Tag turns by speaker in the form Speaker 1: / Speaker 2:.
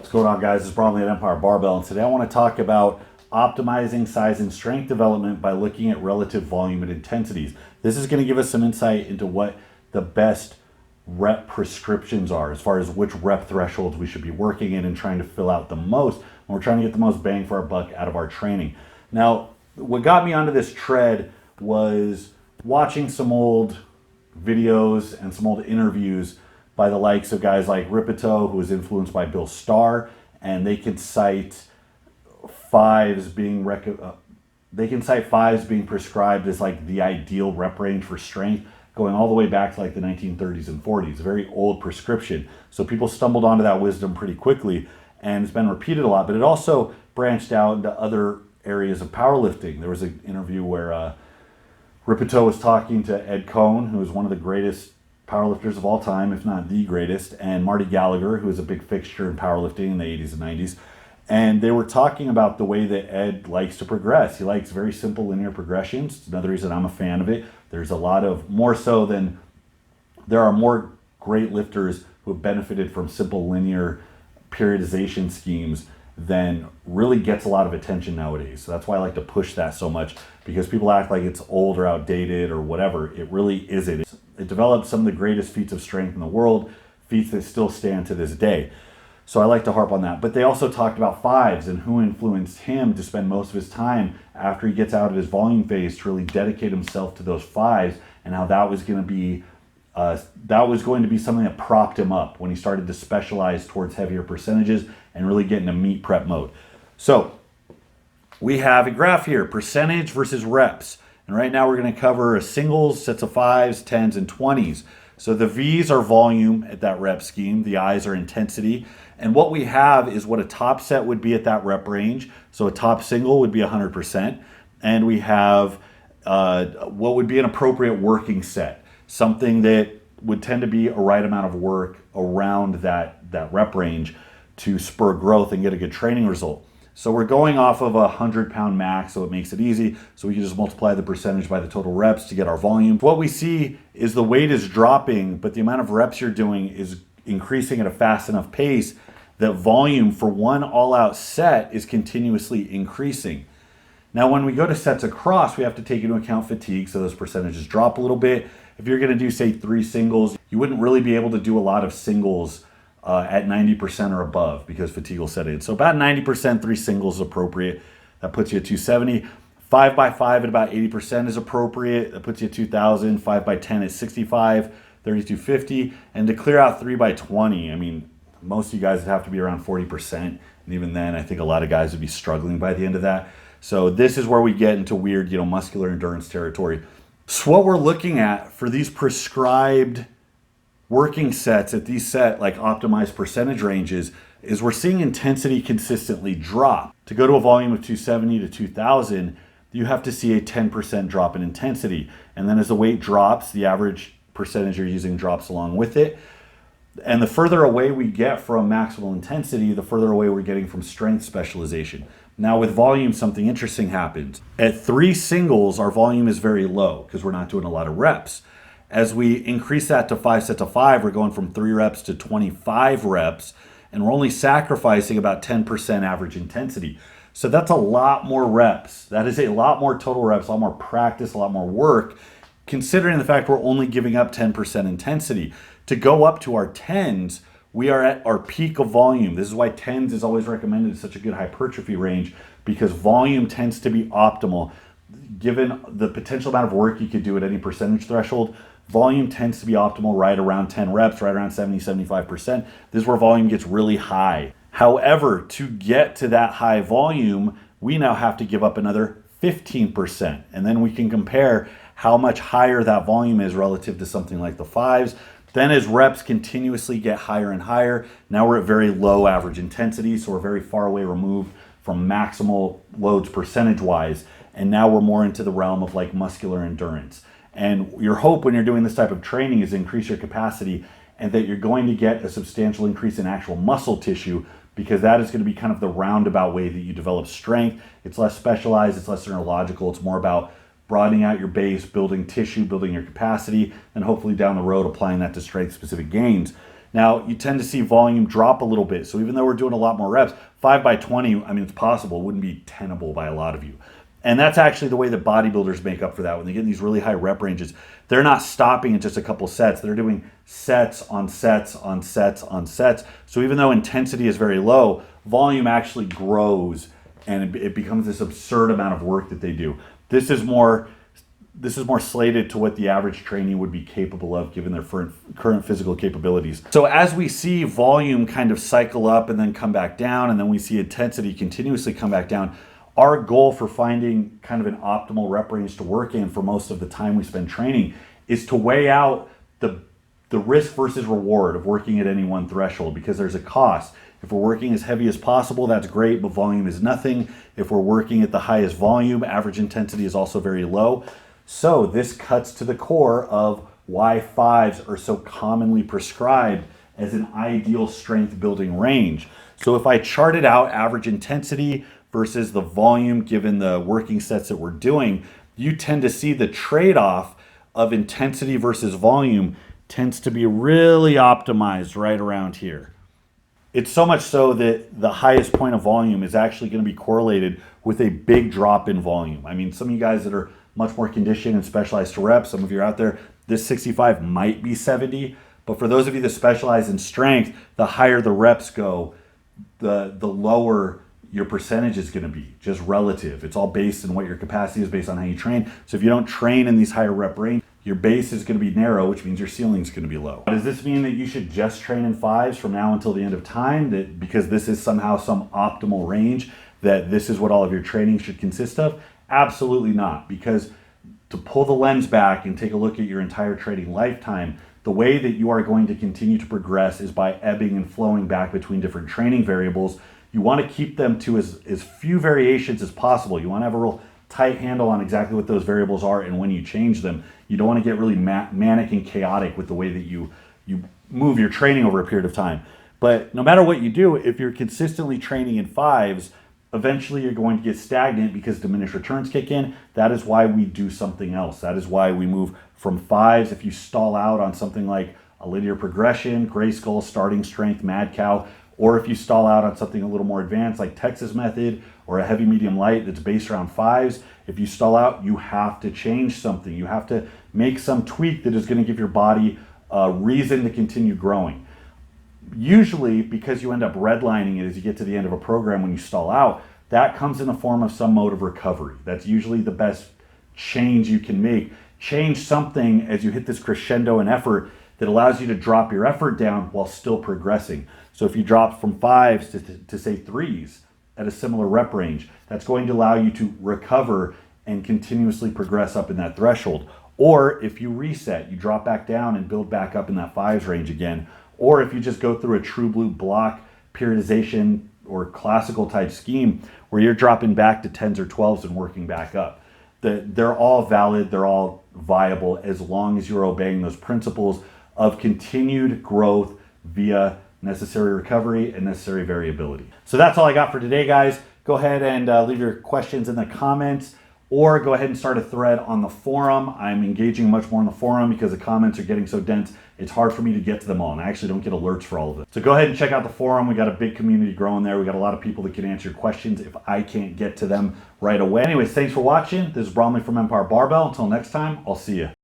Speaker 1: What's going on, guys? It's Bromley at Empire Barbell, and today I want to talk about optimizing size and strength development by looking at relative volume and intensities. This is going to give us some insight into what the best rep prescriptions are as far as which rep thresholds we should be working in and trying to fill out the most when we're trying to get the most bang for our buck out of our training. Now, what got me onto this tread was watching some old videos and some old interviews by the likes of guys like Rippetoe, who was influenced by Bill Starr, and they can cite fives being prescribed as like the ideal rep range for strength, going all the way back to like the 1930s and 40s, a very old prescription. So people stumbled onto that wisdom pretty quickly, and it's been repeated a lot, but it also branched out into other areas of powerlifting. There was an interview where Rippetoe was talking to Ed Coan, who is one of the greatest powerlifters of all time, if not the greatest, and Marty Gallagher, who is a big fixture in powerlifting in the 80s and 90s. And they were talking about the way that Ed likes to progress. He likes very simple linear progressions. It's another reason I'm a fan of it. There's a lot of, more so than, there are more great lifters who have benefited from simple linear periodization schemes than really gets a lot of attention nowadays. So that's why I like to push that so much, because people act like it's old or outdated or whatever. It really isn't. It developed some of the greatest feats of strength in the world, feats that still stand to this day. So I like to harp on that. But they also talked about fives and who influenced him to spend most of his time after he gets out of his volume phase to really dedicate himself to those fives, and how that was going to be something that propped him up when he started to specialize towards heavier percentages and really get into meet prep mode. So we have a graph here, percentage versus reps. And right now we're going to cover singles, sets of 5s, 10s, and 20s. So the V's are volume at that rep scheme. The I's are intensity. And what we have is what a top set would be at that rep range. So a top single would be 100%. And we have what would be an appropriate working set, something that would tend to be a right amount of work around that rep range to spur growth and get a good training result. So we're going off of a 100-pound max, so it makes it easy. So we can just multiply the percentage by the total reps to get our volume. What we see is the weight is dropping, but the amount of reps you're doing is increasing at a fast enough pace that volume for one all-out set is continuously increasing. Now, when we go to sets across, we have to take into account fatigue, so those percentages drop a little bit. If you're going to do, say, 3 singles, you wouldn't really be able to do a lot of singles at 90% or above, because fatigue will set in. So about 90%, 3 singles is appropriate. That puts you at 270. 5 by 5 at about 80% is appropriate. That puts you at 2,000. 5 by 10 at 65, 3,250. And to clear out 3 by 20, I mean, most of you guys would have to be around 40%. And even then, I think a lot of guys would be struggling by the end of that. So this is where we get into weird, muscular endurance territory. So what we're looking at for these prescribed working sets at these like optimized percentage ranges is we're seeing intensity consistently drop. To go to a volume of 270 to 2000, you have to see a 10% drop in intensity. And then as the weight drops, the average percentage you're using drops along with it. And the further away we get from maximal intensity, the further away we're getting from strength specialization. Now with volume, something interesting happens. At 3 singles, our volume is very low because we're not doing a lot of reps. As we increase that to 5 sets of 5, we're going from 3 reps to 25 reps, and we're only sacrificing about 10% average intensity. So that's a lot more reps. That is a lot more total reps, a lot more practice, a lot more work, considering the fact we're only giving up 10% intensity. To go up to our 10s, we are at our peak of volume. This is why 10s is always recommended as such a good hypertrophy range, because volume tends to be optimal. Given the potential amount of work you could do at any percentage threshold, volume tends to be optimal right around 10 reps, right around 70, 75%. This is where volume gets really high. However, to get to that high volume, we now have to give up another 15%. And then we can compare how much higher that volume is relative to something like the 5s. Then as reps continuously get higher and higher, now we're at very low average intensity, so we're very far away removed from maximal loads percentage-wise. And now we're more into the realm of like muscular endurance. And your hope when you're doing this type of training is to increase your capacity, and that you're going to get a substantial increase in actual muscle tissue, because that is going to be kind of the roundabout way that you develop strength. It's less specialized, it's less neurological, it's more about broadening out your base, building tissue, building your capacity, and hopefully down the road applying that to strength-specific gains. Now, you tend to see volume drop a little bit. So even though we're doing a lot more reps, 5 by 20, I mean, it's possible, it wouldn't be tenable by a lot of you. And that's actually the way that bodybuilders make up for that. When they get in these really high rep ranges, they're not stopping at just a couple sets. They're doing sets on sets on sets on sets. So even though intensity is very low, volume actually grows and it becomes this absurd amount of work that they do. This is more slated to what the average trainee would be capable of given their current physical capabilities. So as we see volume kind of cycle up and then come back down, and then we see intensity continuously come back down, our goal for finding kind of an optimal rep range to work in for most of the time we spend training is to weigh out the risk versus reward of working at any one threshold, because there's a cost. If we're working as heavy as possible, that's great, but volume is nothing. If we're working at the highest volume, average intensity is also very low. So this cuts to the core of why 5s are so commonly prescribed as an ideal strength building range. So if I charted out average intensity versus the volume given the working sets that we're doing, you tend to see the trade-off of intensity versus volume tends to be really optimized right around here. It's so much so that the highest point of volume is actually going to be correlated with a big drop in volume. I mean, some of you guys that are much more conditioned and specialized to reps, some of you out there, this 65 might be 70, but for those of you that specialize in strength, the higher the reps go, the lower your percentage is going to be, just relative. It's all based on what your capacity is, based on how you train. So if you don't train in these higher rep range, your base is going to be narrow, which means your ceiling is going to be low. Does this mean that you should just train in 5s from now until the end of time, that because this is somehow some optimal range, that this is what all of your training should consist of? Absolutely not, because to pull the lens back and take a look at your entire training lifetime, the way that you are going to continue to progress is by ebbing and flowing back between different training variables. You want to keep them to as few variations as possible. You want to have a real tight handle on exactly what those variables are and when you change them. You don't want to get really manic and chaotic with the way that you move your training over a period of time. But no matter what you do, if you're consistently training in 5s, eventually you're going to get stagnant because diminished returns kick in. That is why we do something else. That is why we move from 5s. If you stall out on something like a linear progression, Grayskull, starting strength, Mad Cow, or if you stall out on something a little more advanced like Texas Method or a heavy, medium, light that's based around 5s, if you stall out, you have to change something. You have to make some tweak that is going to give your body a reason to continue growing. Usually, because you end up redlining it as you get to the end of a program when you stall out, that comes in the form of some mode of recovery. That's usually the best change you can make. Change something as you hit this crescendo in effort that allows you to drop your effort down while still progressing. So if you drop from 5s to say 3s at a similar rep range, that's going to allow you to recover and continuously progress up in that threshold. Or if you reset, you drop back down and build back up in that 5s range again. Or if you just go through a true blue block periodization or classical type scheme where you're dropping back to 10s or 12s and working back up. They're all valid, they're all viable as long as you're obeying those principles of continued growth via necessary recovery and necessary variability. So that's all I got for today, guys. Go ahead and leave your questions in the comments, or go ahead and start a thread on the forum. I'm engaging much more in the forum because the comments are getting so dense, it's hard for me to get to them all, and I actually don't get alerts for all of it. So go ahead and check out the forum. We got a big community growing there. We got a lot of people that can answer your questions if I can't get to them right away. Anyways, thanks for watching. This is Bromley from Empire Barbell. Until next time, I'll see you.